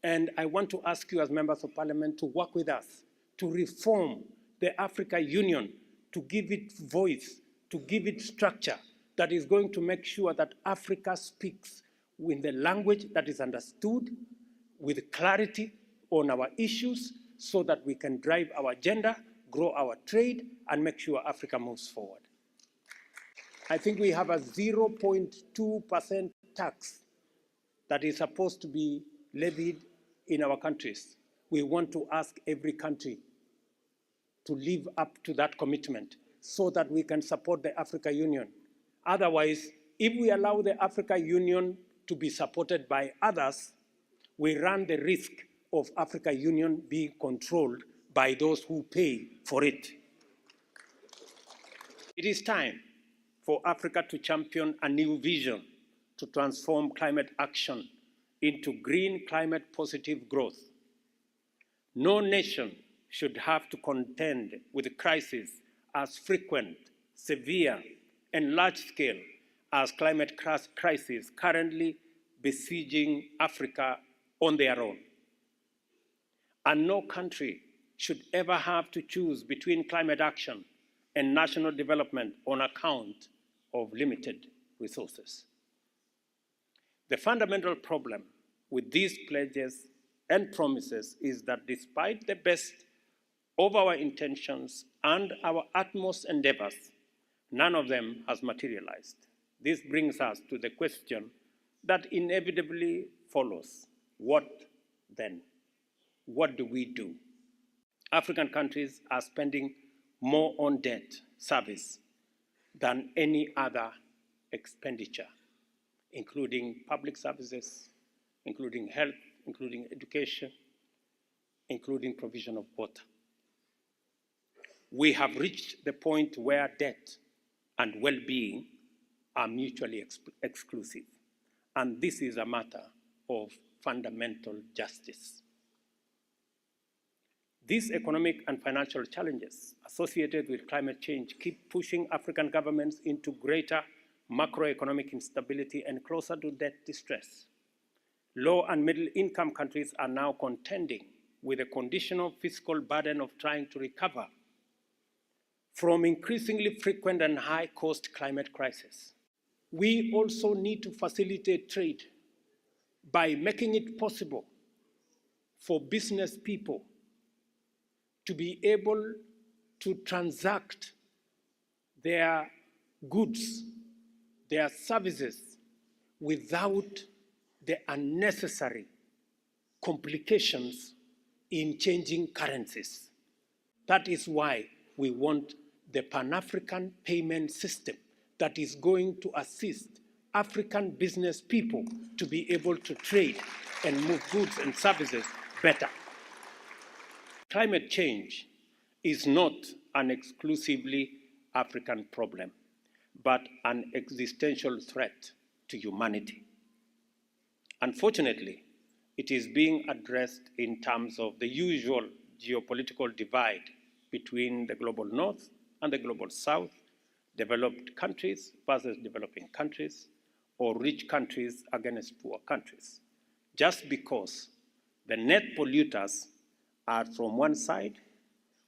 And I want to ask you as members of parliament to work with us to reform the Africa Union, to give it voice, to give it structure that is going to make sure that Africa speaks in the language that is understood, with clarity on our issues, so that we can drive our agenda, grow our trade, and make sure Africa moves forward. I think we have a 0.2% tax that is supposed to be levied in our countries. We want to ask every country to live up to that commitment so that we can support the Africa Union. Otherwise, if we allow the Africa Union to be supported by others, we run the risk of Africa Union being controlled by those who pay for it. It is time for Africa to champion a new vision to transform climate action into green, climate-positive growth. No nation should have to contend with crises as frequent, severe, and large-scale as climate crises currently besieging Africa on their own. And no country should ever have to choose between climate action and national development on account of limited resources. The fundamental problem with these pledges and promises is that despite the best of our intentions and our utmost endeavors, none of them has materialized. This brings us to the question that inevitably follows. What then? What do we do? African countries are spending more on debt service than any other expenditure, including public services, including health, including education, including provision of water. We have reached the point where debt and well-being are mutually exclusive. And this is a matter of fundamental justice. These economic and financial challenges associated with climate change keep pushing African governments into greater macroeconomic instability and closer to debt distress. Low and middle income countries are now contending with the conditional fiscal burden of trying to recover from increasingly frequent and high-cost climate crises. We also need to facilitate trade by making it possible for business people to be able to transact their goods, their services, without the unnecessary complications in changing currencies. That is why we want the Pan-African payment system that is going to assist African business people to be able to trade and move goods and services better. Climate change is not an exclusively African problem, but an existential threat to humanity. Unfortunately, it is being addressed in terms of the usual geopolitical divide between the global north and the global south, developed countries versus developing countries, or rich countries against poor countries, just because the net polluters are from one side,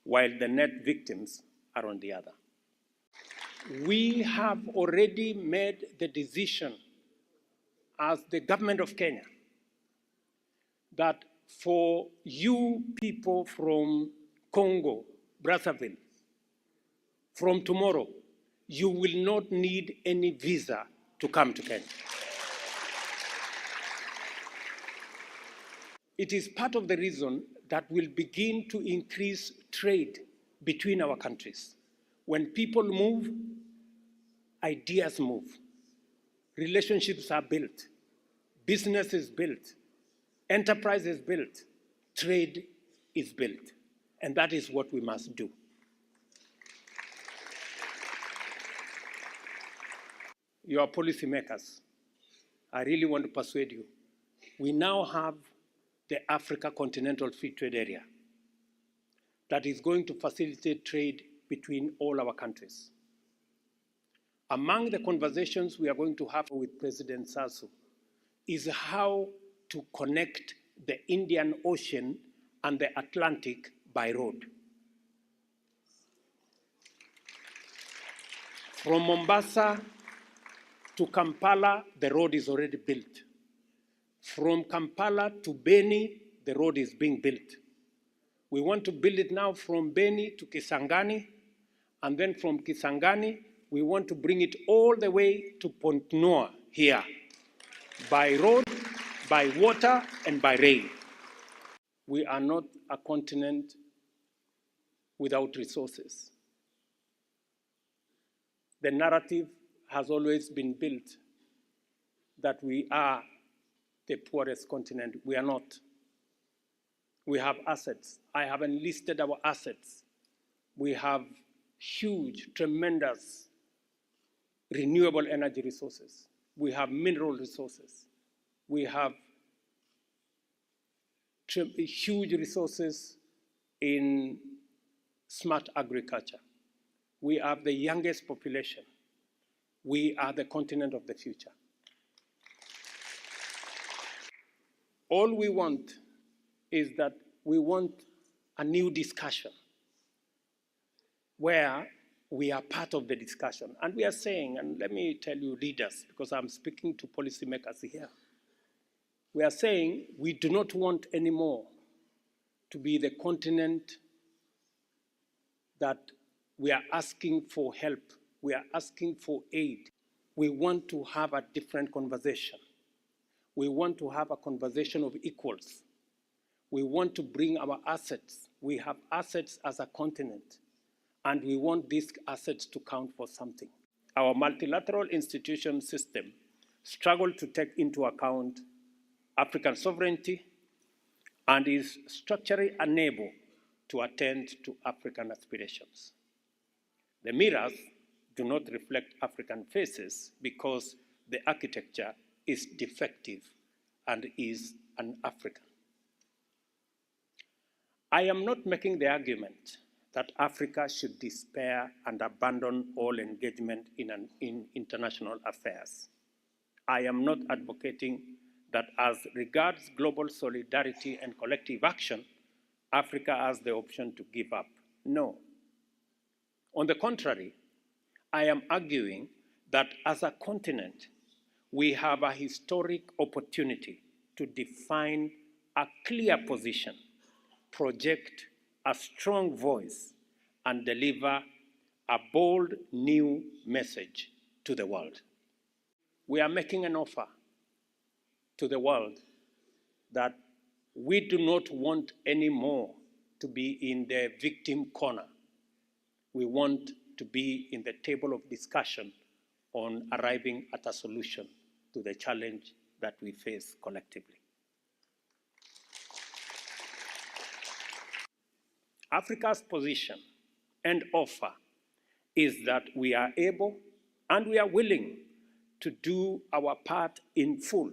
while the net victims are on the other. We have already made the decision as the government of Kenya that for you people from Congo, Brazzaville, from tomorrow, you will not need any visa to come to Kenya. It is part of the reason that will begin to increase trade between our countries. When people move, ideas move, relationships are built, business is built, enterprise is built, trade is built, and that is what we must do. Your policymakers, I really want to persuade you. We now have the Africa Continental Free Trade Area that is going to facilitate trade between all our countries. Among the conversations we are going to have with President Sassou is how to connect the Indian Ocean and the Atlantic by road. From Mombasa to Kampala, the road is already built. From Kampala to Beni, the road is being built. We want to build it now from Beni to Kisangani, and then from Kisangani, we want to bring it all the way to Pont Noir here, by road, by water, and by rail. We are not a continent without resources. The narrative has always been built that we are the poorest continent. We are not. We have assets. I have enlisted our assets. We have huge, tremendous renewable energy resources. We have mineral resources. We have huge resources in smart agriculture. We have the youngest population. We are the continent of the future. All we want is that we want a new discussion where we are part of the discussion. And we are saying, and let me tell you leaders, because I'm speaking to policymakers here, we are saying we do not want anymore to be the continent that we are asking for help, we are asking for aid. We want to have a different conversation. We want to have a conversation of equals. We want to bring our assets. We have assets as a continent, and we want these assets to count for something. Our multilateral institution system struggled to take into account African sovereignty and is structurally unable to attend to African aspirations. The mirrors do not reflect African faces because the architecture is defective and is un-African. I am not making the argument that Africa should despair and abandon all engagement in international affairs. I am not advocating that as regards global solidarity and collective action, Africa has the option to give up. No. On the contrary, I am arguing that as a continent, we have a historic opportunity to define a clear position, project a strong voice, and deliver a bold new message to the world. We are making an offer to the world that we do not want anymore to be in the victim corner. We want to be in the table of discussion on arriving at a solution to the challenge that we face collectively. Africa's position and offer is that we are able and we are willing to do our part in full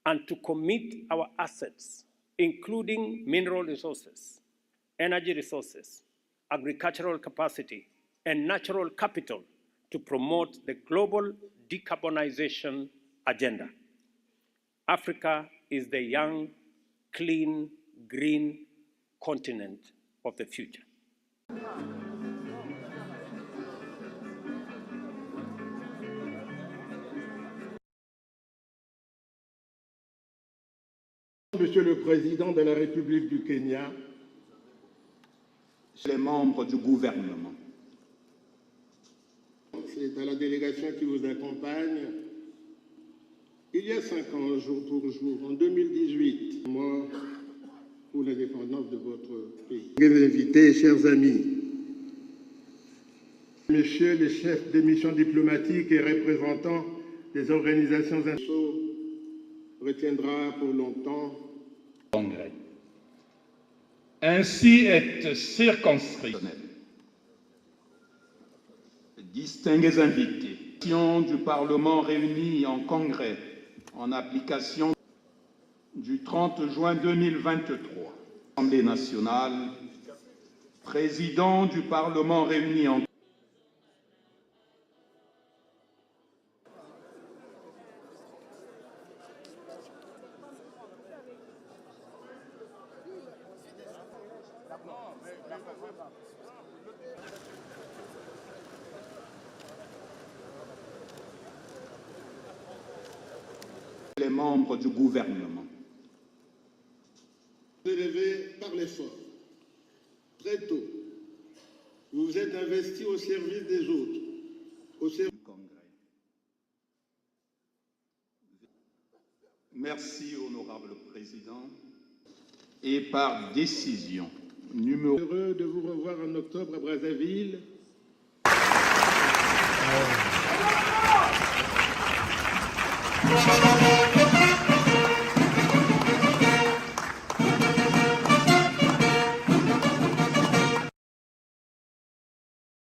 and to commit our assets, including mineral resources, energy resources, agricultural capacity, and natural capital to promote the global decarbonization agenda. Africa is the young, clean, green continent of the future. Monsieur le Président de la République du Kenya, les membres du gouvernement. C'est à la délégation qui vous accompagne. Il y a 5 ans, jour pour jour, en 2018, mort pour l'indépendance de votre pays. Mes invités, chers amis, Messieurs les chefs des missions diplomatiques et représentants des organisations internationales, retiendra pour longtemps. Congrès. Ainsi est circonscrit. Distingués invités, du Parlement réunis en congrès en application du 30 juin 2023. Assemblée nationale, président du Parlement réuni en Les membres du gouvernement. Élevé par l'effort. Très tôt, vous vous êtes investi au service des autres, au service Du Congrès. Merci, honorable président. Et par décision numéro... Heureux de vous revoir en octobre à Brazzaville. Thank you.